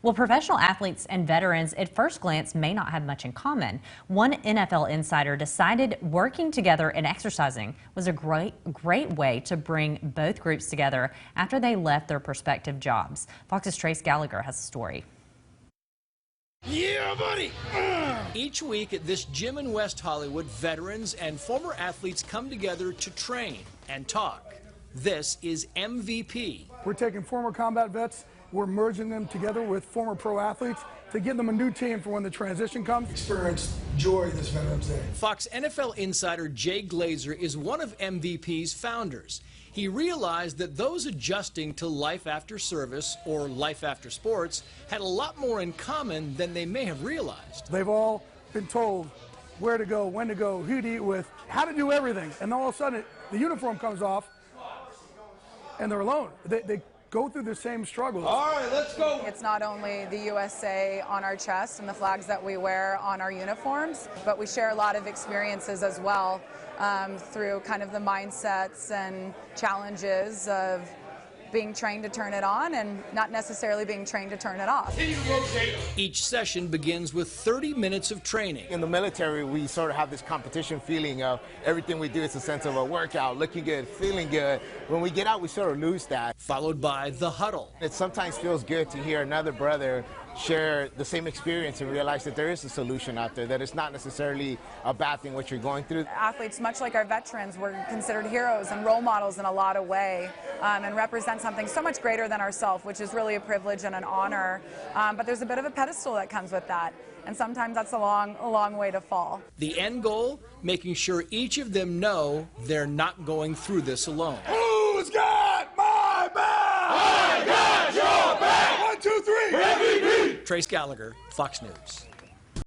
Well, professional athletes and veterans at first glance may not have much in common. One NFL insider decided working together and exercising was a great way to bring both groups together after they left their prospective jobs. Fox's Trace Gallagher has a story. Yeah, buddy! Each week at this gym in West Hollywood, veterans and former athletes come together to train and talk. This is MVP. We're taking former combat vets, we're merging them together with former pro athletes to give them a new team for when the transition comes. Experience joy this Veterans Day. Fox NFL insider Jay Glazer is one of MVP's founders. He realized that those adjusting to life after service or life after sports had a lot more in common than they may have realized. They've all been told where to go, when to go, who to eat with, how to do everything, and all of a sudden the uniform comes off and they're alone. They go through the same struggles. All right, let's go. It's not only the USA on our chest and the flags that we wear on our uniforms, but we share a lot of experiences as well through kind of the mindsets and challenges of being trained to turn it on and not necessarily being trained to turn it off. Each session begins with 30 minutes of training. In the military, we sort of have this competition feeling of everything we do is a sense of a workout, looking good, feeling good. When we get out, we sort of lose that. Followed by the huddle. It sometimes feels good to hear another brother share the same experience and realize that there is a solution out there, that it's not necessarily a bad thing what you're going through. Athletes, much like our veterans, were considered heroes and role models in a lot of ways and represent something so much greater than ourselves, which is really a privilege and an honor. But there's a bit of a pedestal that comes with that, and sometimes that's a long way to fall. The end goal, making sure each of them know they're not going through this alone. Who's got my back? I got your back! 1, 2, 3! Trace Gallagher, Fox News.